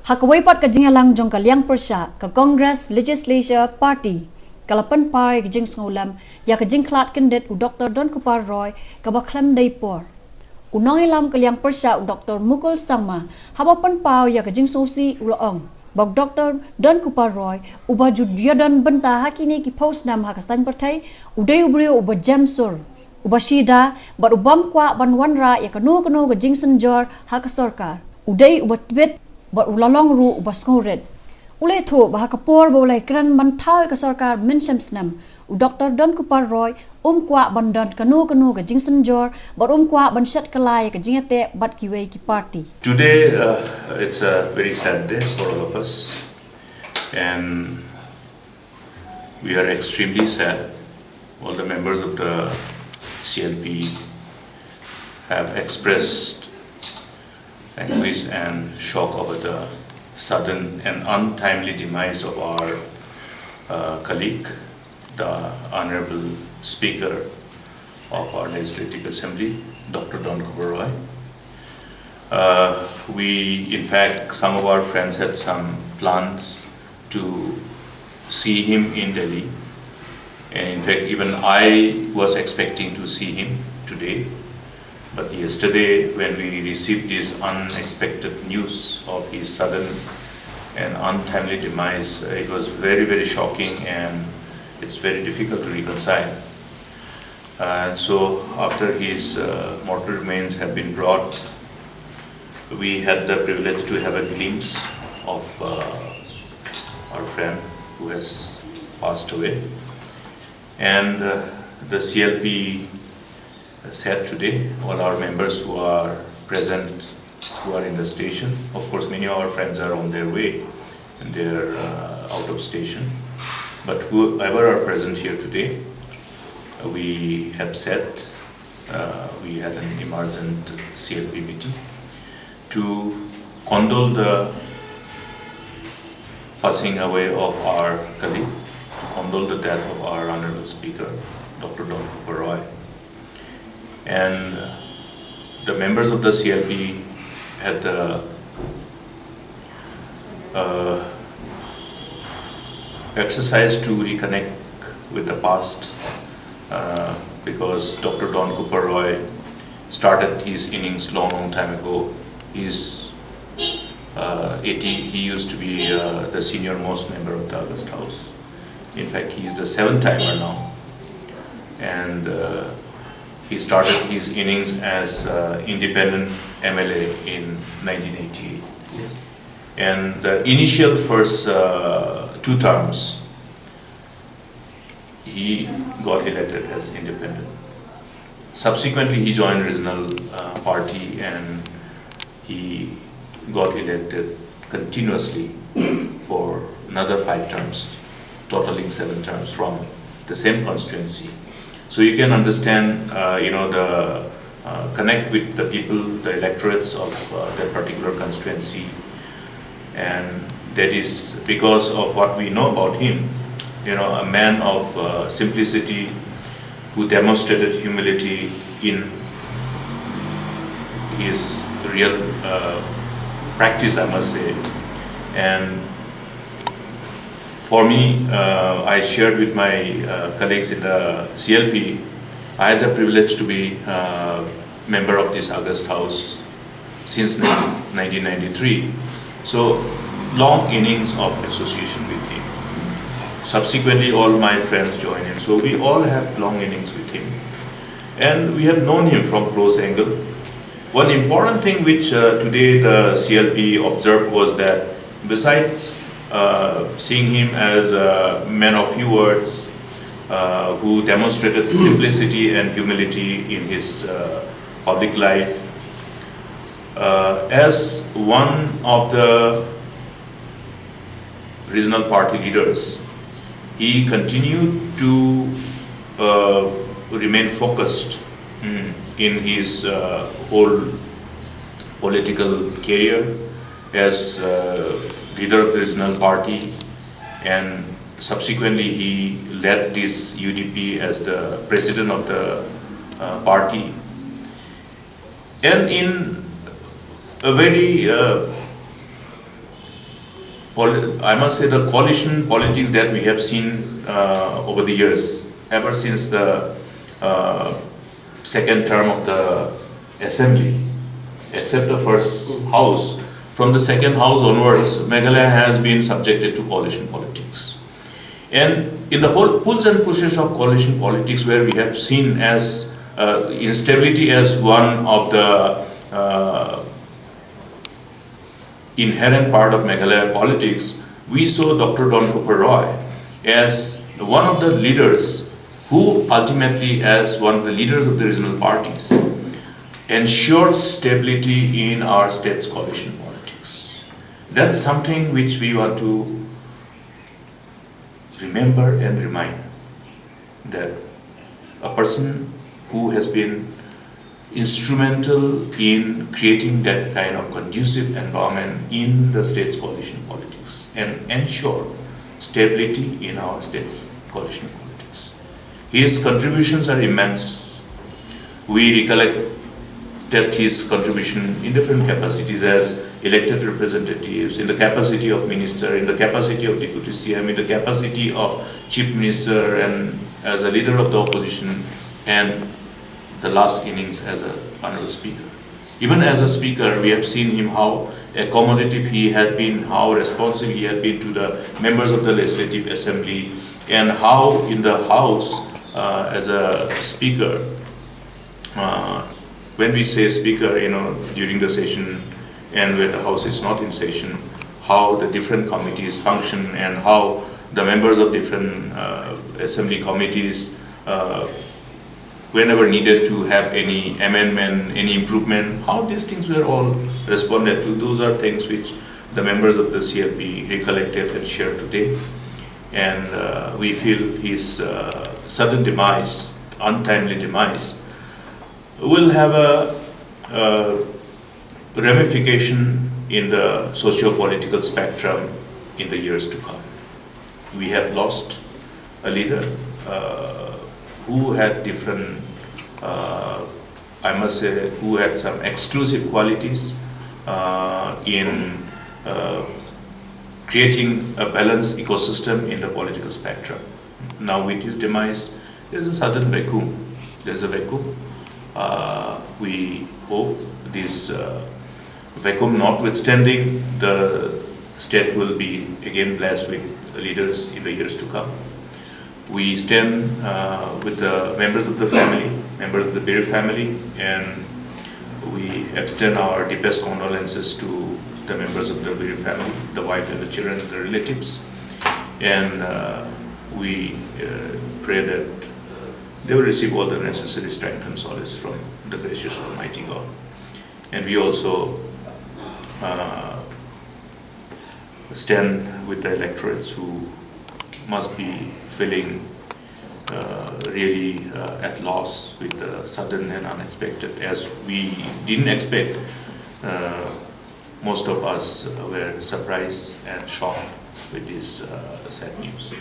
Hakaway pat ka Sngewlem jong ka liang persya ka Congress Legislature Party kalapan pai ka Sngewlem ya ka klat kandidat u Dr. Donkupar Roy ka baklam day por. Unong ilam ka liang persya u Dr. Mukul Sangma habapan pau ya ka sosi uloong. Bag Dr. Donkupar Roy uba judyadan benta hakini ki post nam hakastan partai uday ubrio uba jamsur uba shida bat ubam kwa banwanra ya kanu ka jingsenjor hakasorkar uday uba tibet but ulalong ru ubas ngored ulay tho bah kapor bolay kran manthau ka sarkar mensham snam u Dr. Donkupar Roy kwa bandan kanu ka jingsenjor but kwa banshat kalay ka jingate bat kiway ki party. Today it's a very sad day for all of us, and we are extremely sad. All the members of the CLP have expressed anguish and shock over the sudden and untimely demise of our colleague, the Honorable Speaker of our Legislative Assembly, Dr. Donkupar Roy. In fact, some of our friends had some plans to see him in Delhi, and in fact even I was expecting to see him today. But yesterday, when we received this unexpected news of his sudden and untimely demise, it was very, very shocking, and it's very difficult to reconcile. And so, after his mortal remains have been brought, we had the privilege to have a glimpse of our friend who has passed away. And the CLP said today, all our members who are present, who are in the station, of course many of our friends are on their way and they are out of station, but whoever are present here today, we have said, we had an emergent CLP meeting to condole the passing away of our colleague, to condole the death of our Honorable Speaker, Dr. Donkupar Roy. And the members of the CLP had the exercise to reconnect with the past, because Dr. Donkupar Roy started his innings long time ago. He's 80. He used to be the senior most member of the August House. In fact, he is the 7th timer now, and he started his innings as independent MLA in 1988. Yes. And the initial first 2 terms, he got elected as independent. Subsequently, he joined regional party and he got elected continuously for another 5 terms, totaling 7 terms from the same constituency. So you can understand, the connect with the people, the electorates of that particular constituency, and that is because of what we know about him. A man of simplicity, who demonstrated humility in his real practice, I must say. And for me, I shared with my colleagues in the CLP, I had the privilege to be a member of this August House since 1993. So, long innings of association with him. Subsequently, all my friends joined in. So, we all have long innings with him. And we have known him from close angle. One important thing which today the CLP observed was that besides seeing him as a man of few words, who demonstrated simplicity and humility in his public life, as one of the regional party leaders, he continued to remain focused in his whole political career as leader of the regional party, and subsequently he led this UDP as the president of the party. And in a very I must say the coalition politics that we have seen over the years, ever since the second term of the assembly, except the first house, from the second house onwards, Meghalaya has been subjected to coalition politics. And in the whole pulls and pushes of coalition politics, where we have seen as instability as one of the inherent part of Meghalaya politics, we saw Dr. Donkupar as one of the leaders who ultimately, as one of the leaders of the regional parties, ensured stability in our state's coalition politics. That's something which we want to remember and remind, that a person who has been instrumental in creating that kind of conducive environment in the state's coalition politics and ensure stability in our state's coalition politics. His contributions are immense. We recollected his contribution in different capacities as elected representatives, in the capacity of minister, in the capacity of deputy CM, in the capacity of chief minister, and as a leader of the opposition, and the last innings as a honorable speaker. Even as a speaker, we have seen him how accommodative he had been, how responsive he had been to the members of the Legislative Assembly, and how in the House, as a speaker, when we say speaker, during the session and when the House is not in session, how the different committees function and how the members of different assembly committees, whenever needed to have any amendment, any improvement, how these things were all responded to. Those are things which the members of the CLP recollected and shared today. And we feel his sudden demise, untimely demise, will have a ramification in the socio-political spectrum in the years to come. We have lost a leader who had different, I must say, who had some exclusive qualities in creating a balanced ecosystem in the political spectrum. Now with his demise, there's a sudden vacuum. There's a vacuum. We hope this vacuum notwithstanding, the state will be again blessed with leaders in the years to come. We stand with the members of the family, members of the Beer family, and we extend our deepest condolences to the members of the Beer family, the wife and the children, the relatives, and we pray that they will receive all the necessary strength and solace from the gracious Almighty God. And we also stand with the electorates who must be feeling really at loss with the sudden and unexpected, as we didn't expect. Most of us were surprised and shocked with this sad news.